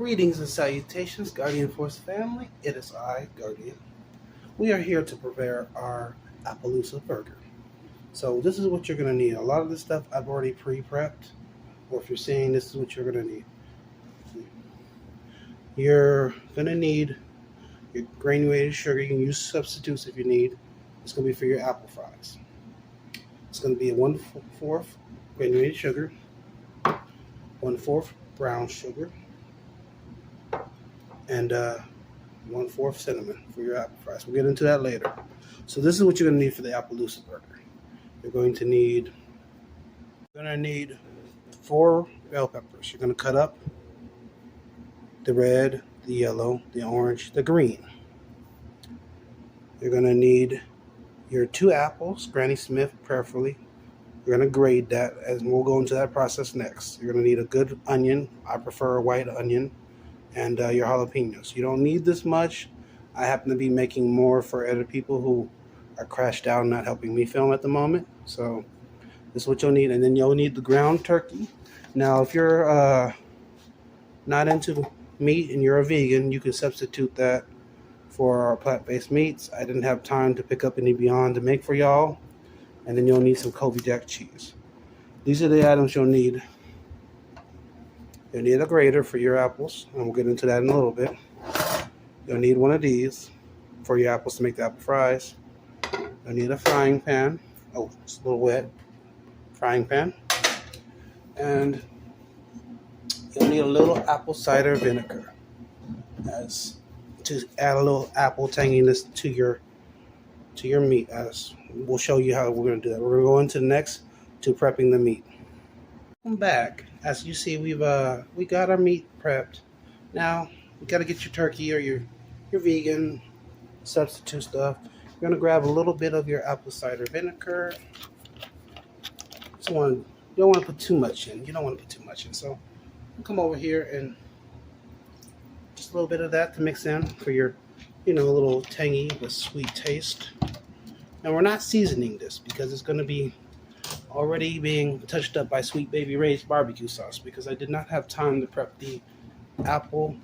Greetings and salutations, Guardian Force family. It is I, Guardian. We are here to prepare our Appaloosa Burger. So this is what you're going to need. A lot of this stuff I've already pre-prepped, or if you're seeing, this is what you're going to need. You're going to need your granulated sugar. You can use substitutes if you need. It's going to be for your apple fries. It's going to be a 1/4 granulated sugar, 1/4 brown sugar, and 1/4 cinnamon for your apple fries. We'll get into that later. So this is what you're going to need for the Appaloosa Burger. You're going to need 4 bell peppers. You're going to cut up the red, the yellow, the orange, the green. You're going to need your 2 apples, Granny Smith preferably. You're going to grate that, and we'll go into that process next. You're going to need a good onion. I prefer a white onion. And your jalapenos. You don't need this much. I happen to be making more for other people who are crashed out and not helping me film at the moment. So this is what you'll need. And then you'll need the ground turkey. Now, if you're not into meat and you're a vegan, you can substitute that for our plant-based meats. I didn't have time to pick up any Beyond to make for y'all. And then you'll need some Kobe Jack cheese. These are the items you'll need. You'll need a grater for your apples, and we'll get into that in a little bit. You'll need one of these for your apples to make the apple fries. You'll need a frying pan. Oh, it's a little wet. Frying pan. And you'll need a little apple cider vinegar to add a little apple tanginess to your meat. As we'll show you how we're going to do that. We're going to go into the next to prepping the meat. Welcome back. As you see, we got our meat prepped. Now we got to get your turkey or your vegan substitute stuff. You're gonna grab a little bit of your apple cider vinegar. You don't want to put too much in. You don't want to put too much in. So come over here and just a little bit of that to mix in for your, a little tangy but sweet taste. And we're not seasoning this because it's going to be already being touched up by Sweet Baby Ray's barbecue sauce, because I did not have time to prep the apple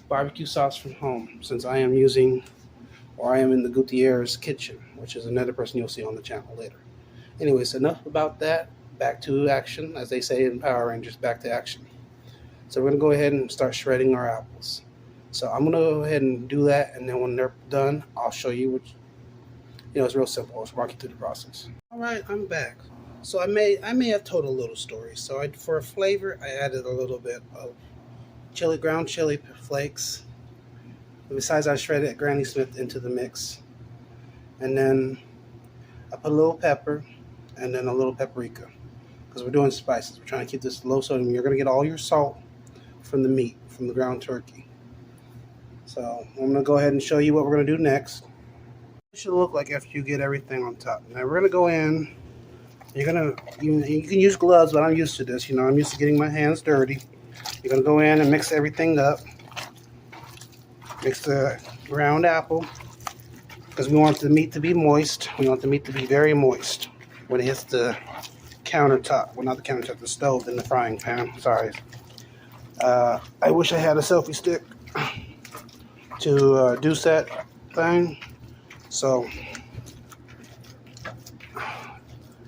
barbecue sauce from home, since I am in the Gutierrez kitchen, which is another person you'll see on the channel later. Anyways, enough about that. Back to action, as they say in Power Rangers, back to action. So we're going to go ahead and start shredding our apples. So I'm going to go ahead and do that, and then when they're done, I'll show you it's real simple. I'll walk you through the process. All right, I'm back. So I may have told a little story. So for a flavor, I added a little bit of ground chili flakes. And besides, I shredded Granny Smith into the mix. And then I put a little pepper and then a little paprika, because we're doing spices. We're trying to keep this low sodium. You're going to get all your salt from the meat, from the ground turkey. So I'm going to go ahead and show you what we're going to do next. It should look like after you get everything on top. Now we're going to go in. You can use gloves, but I'm used to this. I'm used to getting my hands dirty. You're going to go in and mix everything up. Mix the ground apple, because we want the meat to be moist. We want the meat to be very moist when it hits the countertop. Well, not the countertop, the stove and the frying pan. Sorry. I wish I had a selfie stick to do that thing. So,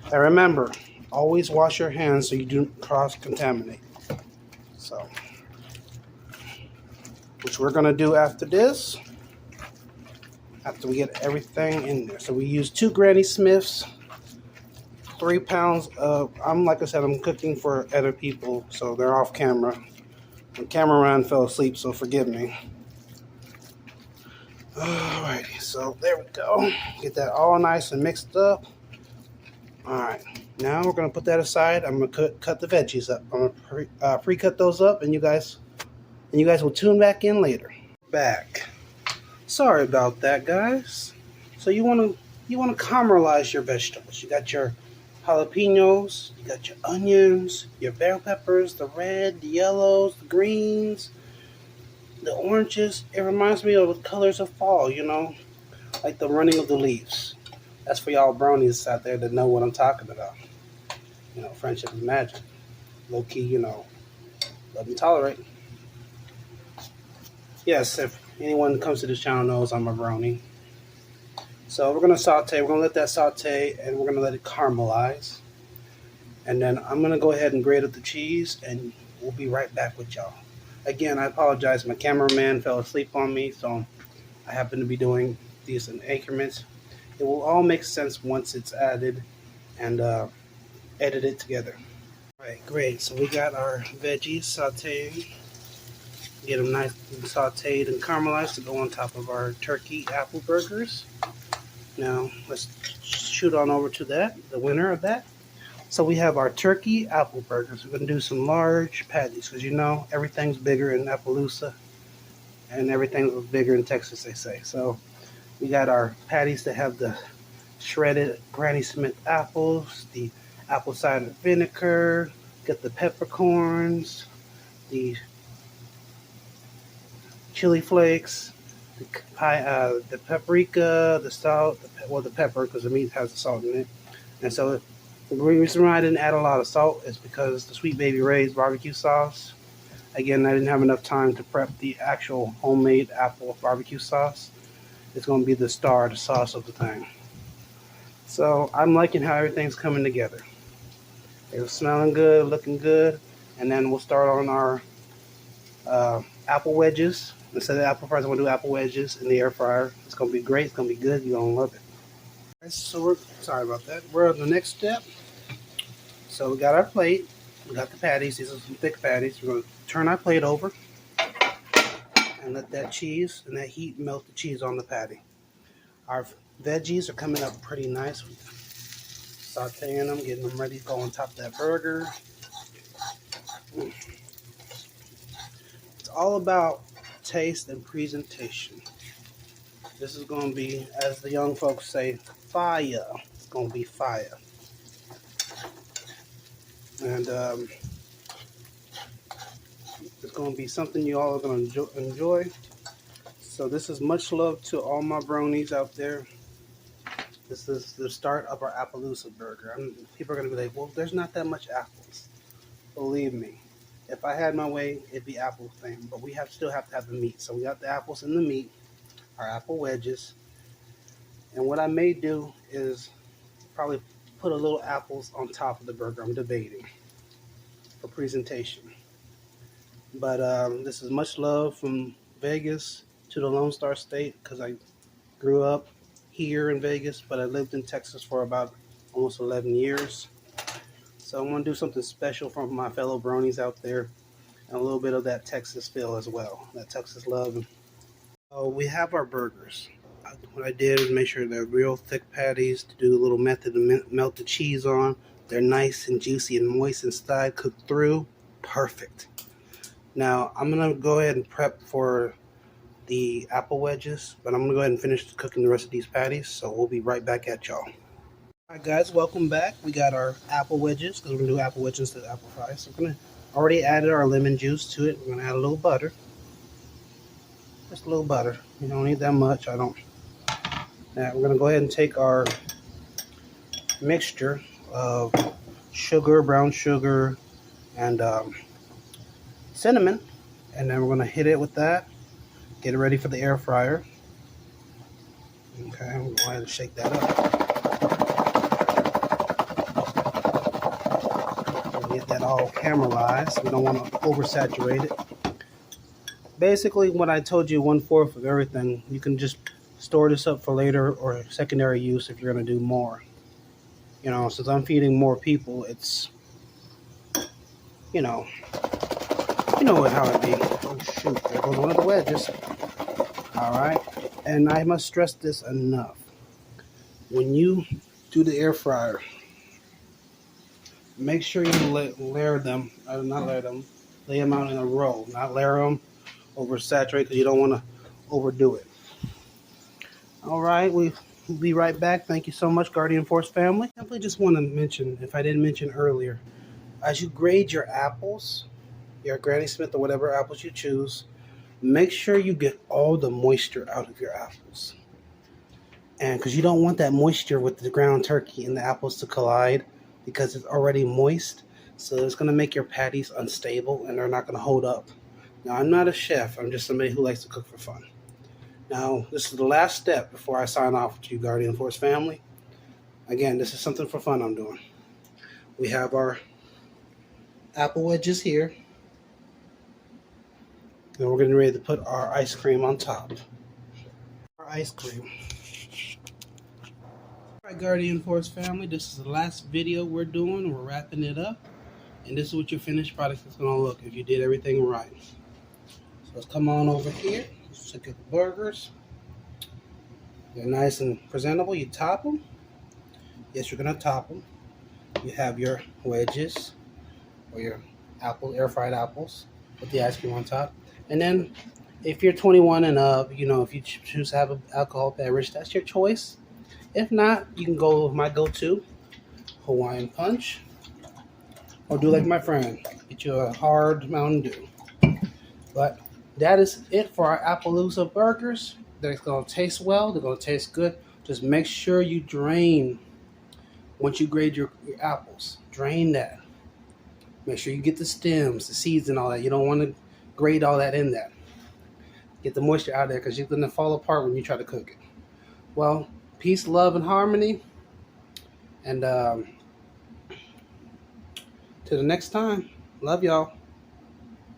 and remember, always wash your hands so you don't cross-contaminate. So, which we're going to do after this, after we get everything in there. So we use 2 Granny Smiths, 3 pounds of, like I said, I'm cooking for other people, so they're off camera. The cameraman fell asleep, so forgive me. Alrighty, so there we go. Get that all nice and mixed up. Alright, now we're going to put that aside. I'm going to cut the veggies up. I'm going to pre-cut those up, and you guys will tune back in later. Back. Sorry about that, guys. So you want to caramelize your vegetables. You got your jalapenos, you got your onions, your bell peppers, the red, the yellows, the greens, the oranges. It reminds me of the colors of fall, like the running of the leaves. That's for y'all bronies out there that know what I'm talking about. Friendship is magic. Low key, love and tolerate. Yes, if anyone comes to this channel knows I'm a brownie. So we're gonna saute. We're gonna let that saute, and we're gonna let it caramelize. And then I'm gonna go ahead and grate up the cheese, and we'll be right back with y'all. Again, I apologize. My cameraman fell asleep on me, so I happen to be doing these in increments. It will all make sense once it's added and edited together. All right, great. So we got our veggies sauteing. Get them nice and sauteed and caramelized to go on top of our turkey apple burgers. Now let's shoot on over to that, the winner of that. So we have our turkey apple burgers. We're going to do some large patties because you know everything's bigger in Appaloosa and everything's bigger in Texas, they say. So we got our patties that have the shredded Granny Smith apples, the apple cider vinegar, get the peppercorns, the chili flakes, the paprika, the salt, the pepper because the meat has the salt in it. And so the reason why I didn't add a lot of salt is because the Sweet Baby Ray's barbecue sauce. Again, I didn't have enough time to prep the actual homemade apple barbecue sauce. It's going to be the star, the sauce of the thing. So I'm liking how everything's coming together. It's smelling good, looking good. And then we'll start on our apple wedges. Instead of apple fries, I'm going to do apple wedges in the air fryer. It's going to be great. It's going to be good. You're going to love it. Right, so sorry about that. We're on the next step. So we got our plate. We got the patties. These are some thick patties. We're going to turn our plate over and let that cheese and that heat melt the cheese on the patty. Our veggies are coming up pretty nice. Sauteing them, getting them ready to go on top of that burger. It's all about taste and presentation. This is going to be, as the young folks say, fire. It's going to be fire. And it's going to be something you all are going to enjoy. So this is much love to all my bronies out there. This is the start of our Appaloosa Burger. People are going to be like, well, there's not that much apples. Believe me, if I had my way, it'd be apple thing. But we still have to have the meat. So we got the apples and the meat, our apple wedges. And what I may do is probably put a little apples on top of the burger. I'm debating for presentation. But this is much love from Vegas to the Lone Star State because I grew up here in Vegas, but I lived in Texas for about almost 11 years. So I'm going to do something special for my fellow bronies out there and a little bit of that Texas feel as well, that Texas love. So we have our burgers. What I did is make sure they're real thick patties to do a little method to melt the cheese on. They're nice and juicy and moist inside, cooked through. Perfect. Now I'm going to go ahead and prep for the apple wedges, but I'm going to go ahead and finish cooking the rest of these patties, so we'll be right back at y'all. Alright guys, welcome back. We got our apple wedges, because we're going to do apple wedges instead of apple fries. So we're going to already added our lemon juice to it. We're going to add a little butter. Just a little butter. You don't need that much. I don't. Now we're going to go ahead and take our mixture of sugar, brown sugar, and cinnamon, and then we're going to hit it with that. Get it ready for the air fryer. Okay, I'm going to go ahead and shake that up. Get that all caramelized. We don't want to oversaturate it. Basically, what I told you, 1/4 of everything. You can just store this up for later or secondary use if you're going to do more. You know, since I'm feeding more people, it's, you know how it be. Oh shoot, there goes one of the wedges. Alright, and I must stress this enough. When you do the air fryer, make sure you lay them out in a row, not layer them, oversaturate, because you don't want to overdo it. Alright, we'll be right back. Thank you so much, Guardian Force family. I simply just want to mention, if I didn't mention earlier, as you grade your apples, your Granny Smith or whatever apples you choose, make sure you get all the moisture out of your apples. And because you don't want that moisture with the ground turkey and the apples to collide, because it's already moist. So it's going to make your patties unstable and they're not going to hold up. Now, I'm not a chef. I'm just somebody who likes to cook for fun. Now, this is the last step before I sign off with you, Guardian Force family. Again, this is something for fun I'm doing. We have our apple wedges here. And we're getting ready to put our ice cream on top. Our ice cream. Alright, Guardian Force family, this is the last video we're doing. We're wrapping it up. And this is what your finished product is going to look if you did everything right. So let's come on over here. Let's look at the burgers. They're nice and presentable. You top them. Yes, you're going to top them. You have your wedges or your air fried apples with the ice cream on top. And then if you're 21 and up, if you choose to have an alcohol beverage, that's your choice. If not, you can go with my go-to, Hawaiian Punch. Or do like my friend, get you a hard Mountain Dew. But that is it for our Appaloosa burgers. They're going to taste well. They're going to taste good. Just make sure you drain once you grade your apples. Drain that. Make sure you get the stems, the seeds, and all that. You don't want to grate all that in there. Get the moisture out of there because you're going to fall apart when you try to cook it. Well, peace, love, and harmony. And till the next time, love y'all.